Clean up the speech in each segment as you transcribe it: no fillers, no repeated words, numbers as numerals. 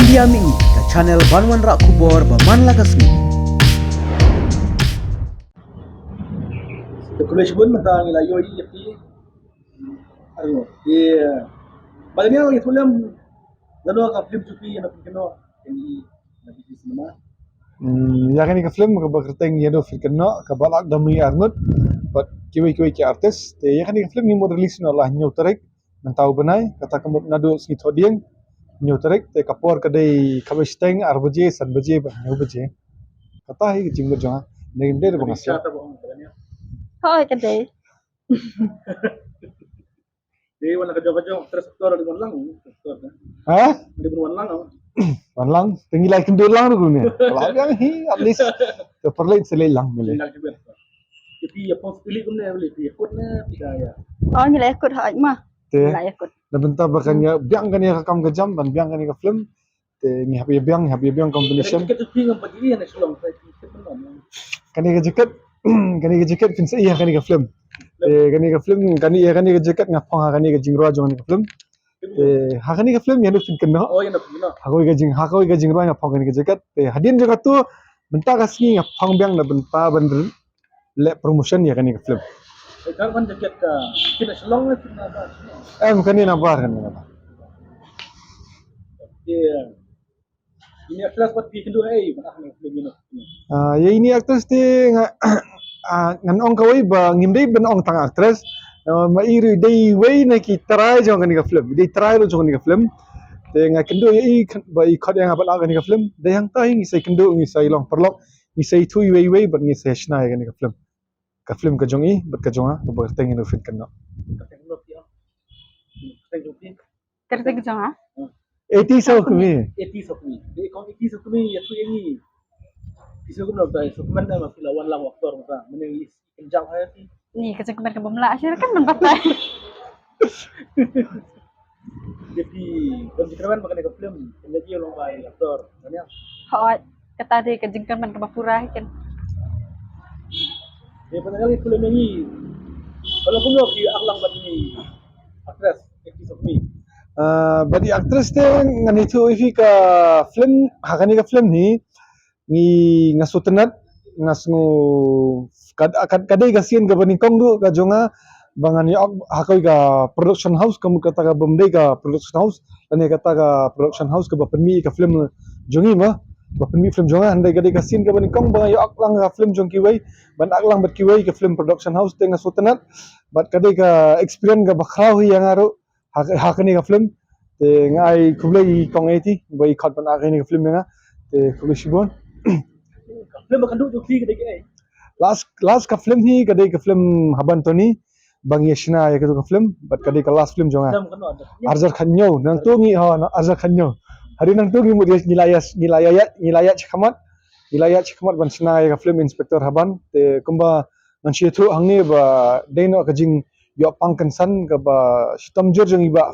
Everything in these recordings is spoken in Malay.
India Mi ke channel Banwan Rak Kubor Baman Lakasmi. Kuliah sebun mentang ilayo ipi ayo baganya lagi film lalu ka film cupi yang keno ini nabi cinema يعني كفيلم كبرتين يدو في الكنا كبالك دمي أرنود but kiwi artis te يعني كفيلم يمر release الله نيو ترك من tahu benai kata kemud nado sini thodieng nyu tarik te kapor kadai kabesteng 8 baje 7 baje 9 baje kata hi jinggut jang ne der bangasya kata bohong baganya Thôi cái gì? dia wala kajo terus aktor di lang aktor ha di lang wanlang tinggi like ndur lang ru ne kalau yang hi at least te perle sele lang mele lang kibet tapi apa pilih kumne boleh pilih kodnya tidak ya Oh như là ikut hỏi mà. te Lại ikut. na bentar bakanya biang kan ya kam kejam ban biang kan ya film te ni happy biang competition kita cupi ngam pagi yang selong saya kan ya jacket kan ya jacket fin se iya kan ya film te kan ya film kan ya jacket ngapang kan ya jingro jong ni film te ha kan ya film ya no fin kenno oh yang nak hakoi ga jing roi ngapang kan ya jacket te hadin jaga tu bentar kasih ngapang biang na bentar bener le promotion ya kan ya film kan jaket kita selong kita apa kan ya nabar kan ya ini akhirnya sempat bikin dua mana film ini ya ini aktris ti ngan ong kawai ba ngimdei ben ong tang aktris ma iri dei wei na ki try jong kan ka film dei try lo jong ka film te nga kendo ya i ba i khot yang abal kan ka film de yang ta ngi sai kendo ngi sai long perlok ngi sai thui wei but ngi sai shna kan ka film ka jong i bat ka jong a ba teng no fit kan no Terus cái hả? 80 so kumi 80 sokmi de kong 80 sokmi ya tu yang ni isu ko na tayo sokman na makilawan lang aktor mata menelis kenjang ay ti Nhi cái gì cái bom lạ chứ kan mình bắt tay. jadi konsideran makan ke film jadi long bay aktor kanya Hỏi cái ta đi cái gì kan mình cái bapura kan. de padahal film ini kalau kuno ki aklang bat ni aktris 80 sokmi badi aktris te ngani tu ifi ka film hakani ka film ni ngi ngasutenat ngasngu kadai ka sien ka bani kong du ka jonga bangani hakoi ka production house kamu kata ka bombay ka production house lani kata ka production house ka bapenmi ka film jongi ma bapenmi film jonga handai kadai ka sien ka bani kong bangayo aklang ka film jong kiwai ban aklang bat kiwai ka film production house te ngasutenat bat kadai ka experience ka bakrau yang aro hakani ka film te ngai kublai kong eti bai khat ban akani ka film nga te kublai shibon film makan du ki ke de last ka film hi kadai ka film haban toni bang yashna ya ka film but kadai ka last film jonga dam kan ada arzar khanyo nang tu ngi ha arzar khanyo hari nang tu ngi mudi nilayat chikmat ban shna ya ka film inspector haban te kumba nan shi thu hangni ba deino ka jing yo pangkan san ka ba shitam jor jong iba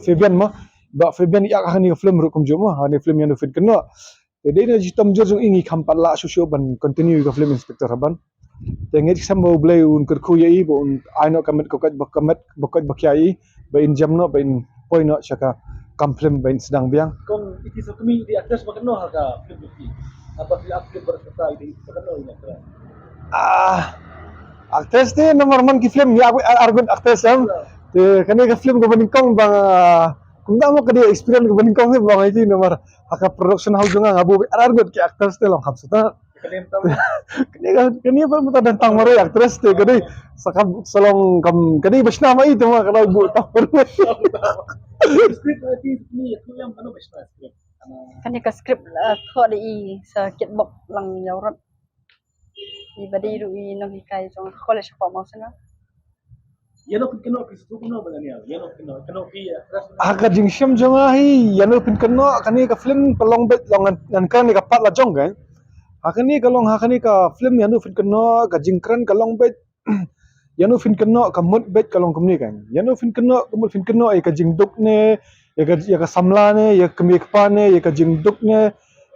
Fabian ya ka ni film ru kum joma ha ni film yang fit keno te deino shitam jor jong ingi khampat la shusho ban continue ka film inspector haban te ngi sambo blay un kurku ya i bo un aino kamet bokat bakyai ba in jamno ba in poino chaka kam film ba in sedang biang kong 80 sokmi di aktris makan no harga film ki apa di aktris berserta di makan no ini aktris te nomor man ki film ya argun aktris am te kani ka film ko baning kong bang kung damo ka di experience ko baning kong bang iti nomor haka production house nga ngabu argun ki aktris te long hapsuta kadem tam kani pa muta dantang maro aktris te kani sakab salong kam kani basna mai te ma kana bu ta script itu ni itu yang mana besar script Kan cái script kho đi sakit bok lang yaurat. Di badi ru no kai jong college for mau sana. ya no keno kisu kuno bagania ya no keno ki aktris aga jingsham jonga hi yano pin kano kani ka film pelong bet longan nan kan ka pat la jong kan hakani ka long hakani ka film yano pin kano ka jingkran ka long bet yano pin kano ka mut bet ka long kumni kan yano pin kano ai ka jingduk ne ya ka samla ne ya kemikpa ne ya ka jingduk ne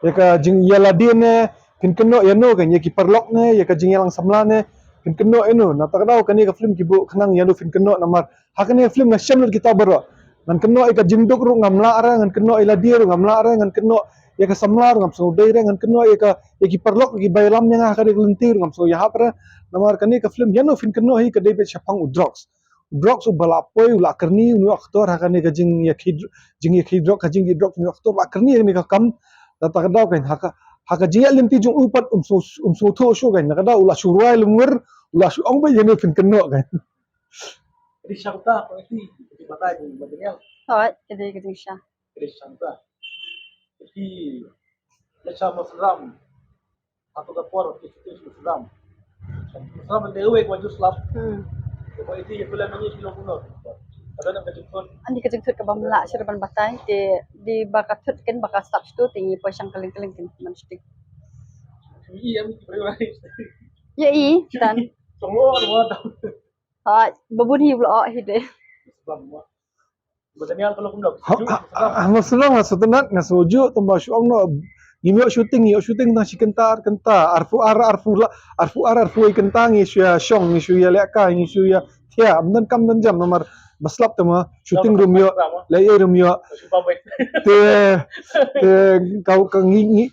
ya ka jing yaladi ne pin kano yano kan ya ki perlok ne ya ka jing yalang samla ne pin keno eno na takdaw kani ka film kibu khnang yano pin keno namar hakani film na shamul kita baro ngan keno ika jinduk ru ngamla ara ngan keno ila dir ngamla ara ngan keno ya ka samlar ngam so dai ngan keno ya ki perlok ki bailam nya ka de lentir ngam so ya hapra namar kani ka film yano fin keno hi ka de be chapang udrox drox u balapoi u la kerni u aktor ha kani ka jing ya ki drok ka jing ki drok u aktor la kerni ni ka kam ta ka daw kan ha ka jing lim ti jung upat so tho sho kan ka daw la surwai lumur la su ong be yano fin keno kan Jadi syangta apa itu di batai di Daniel. thôi cái gì sao Jadi syangta. Jadi macam Muslim atau kapor itu Muslim. Muslim itu ewe kuaju Islam. Kalau itu ya kuliah nanya film kuno. Ada nak kejutun. anh đi cái chứng thực cái bom lạ sẽ ban batai di bakat thut kan bakat start tu tinggi posang kaling kan man stick Iya, beri ya i dan semua tahu. thôi babun hi lo hi de Islam. Daniel kalau kuno. Muslim maksudnya ngasuju tambah syu no ngimyo shooting na si kenta arfu kentang isu ya shong isu ya leka isu ya tia amdan kam dan jam nomor baslap tama shooting room yo lay room yo te kau ngi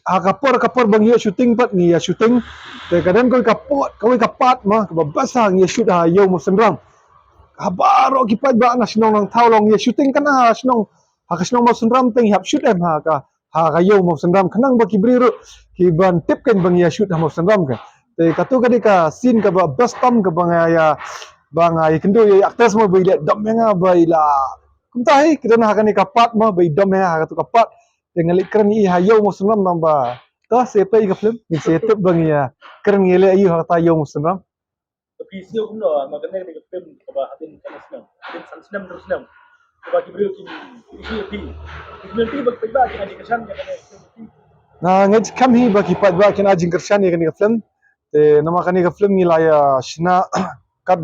kapor bang yo shooting pat ni ya shooting te kadang kau kapat mah babasang ya shoot ha yo musendram habaro kipat ba na sinong nang tawlong ya shooting kana sinong sinong musendram teng hap shoot em ha kayo mo sendam kanang ba kibriru ki ban tip kan bang ya shoot mo sendam ka te katu ka ka scene ka ba best tam ka bang ya kendo ya actors mo ba dam nga ba ila kumtai kita na ka pat mo ba dam nga ka pat te ngali kran i hayo mo sendam nang ba ta se pa i ka film ni se tip bang ya kran ngele ayu ha ta yo mo sendam Tapi sih kuno makanya di film coba hatin kan senam terus senam. Coba kibriu kin isi di. Nanti bagpagba kin di kesan ya kan. na ngaj kam hi ba ki pat ba kin ajing kershan ya kan ka film te nama kan ka film ni la ya shina kat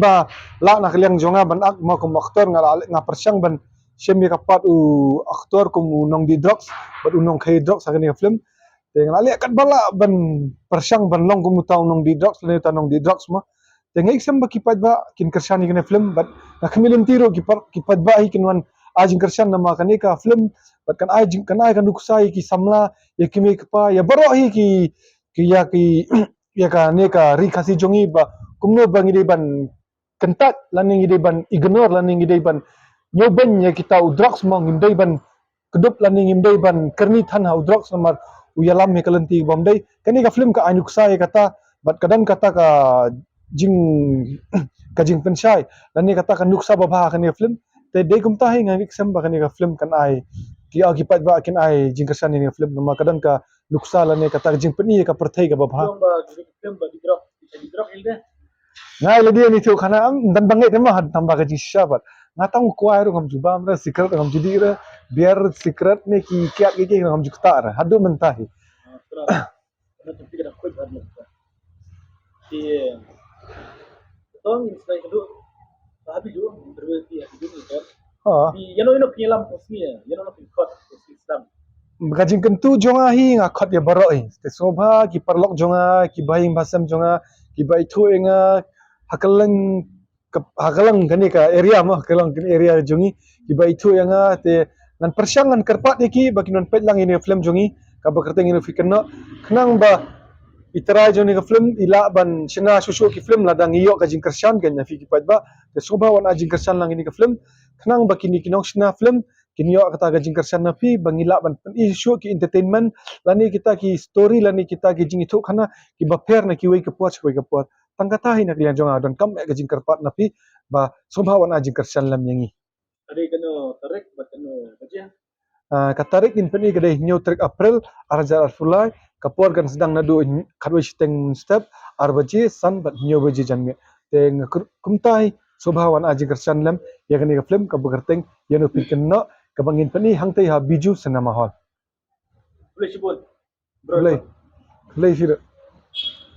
ba la na kliang jonga ban ak ma kum aktor nga persyang ban shem ka pat u aktor kum nong di drugs bat unong khai drugs kan ka film te nga le kat bala ban persyang ban long kum taw nong di drugs le ta nong di drugs ma te ngai sam ba ki pat ba kin kershan ni kan film bat na kamilim tiro ki pat ba hi kin wan ajing kershan nama kan ka film bat kan ajing kan nuksai ki samla ya kimi pa ya baro hi ki ya ka ne ka ri khasi jongi ba kumno bangi de ban kentat laning ide ban ignore laning ide ban nyoben ya kita drugs mong indai ban kedup laning indai ban kerni than ha drugs namar uyalam me kalanti bomdai kani ka film ka anuksai kata bat kadang kata ka jing kajing pensyai lani kata kan nuksa babha kan ka film te de kumta hi ngai sam ba kan ka film kan ai ki akipat ba kin ai jing kersan ni film nama kadang ka nuksa lani kata jing peni ka perthai ka babha Film bagi drop ilde. ngai le dia ni tu khana am dan bangai tema tambah ka jing syabat ngatang ko ai ro ngam juba amra secret ngam judi ra biar secret ni ki kiat ki ngam jukta ra hadu mentahi Karena tapi kita kuat kan. Di tong ini kedua tapi juga berbeda di sini kan. ha Di yang penyelam posnya, yang penkot Islam. Kajing kentu jonga hi nga khot ya baro hi te sobha ki parlok jonga ki baing basam jonga ki bai thu enga hakalang kani ka area mah hakalang kani area jongi ki bai thu enga te nan persyang nan kerpat ki bakinon pet lang ini film jongi ka bakerteng ini fikirno kenang ba itrai joni ka film ila ban sina susu ki film ladang iyo kajing kersyan kan ya fi pat ba te sobha wan ajing kersyan lang ini ka film kenang ba kini kinong sina film kinyo kata gajing kersan napi bangila ban isu ki entertainment lani kita ki story lani kita ki jing itu khana ki baper na ki wei kapot tangkata hi na klian jonga don kam gajing kerpat napi ba sobhawan ajing kersan lam yangi Tadi kena tarik, kena baca. katarik in peni gade new trek april arjar arfulai kapor kan sedang nadu kharwe steng step arbaji san bat new baji janme te kumtai sobhawan ajing kersan lam yakani ka film ka bagerteng yanu pikenno kabangin pani hangtai ha biju cinema hall Boleh sebut. Boleh. Boleh sih.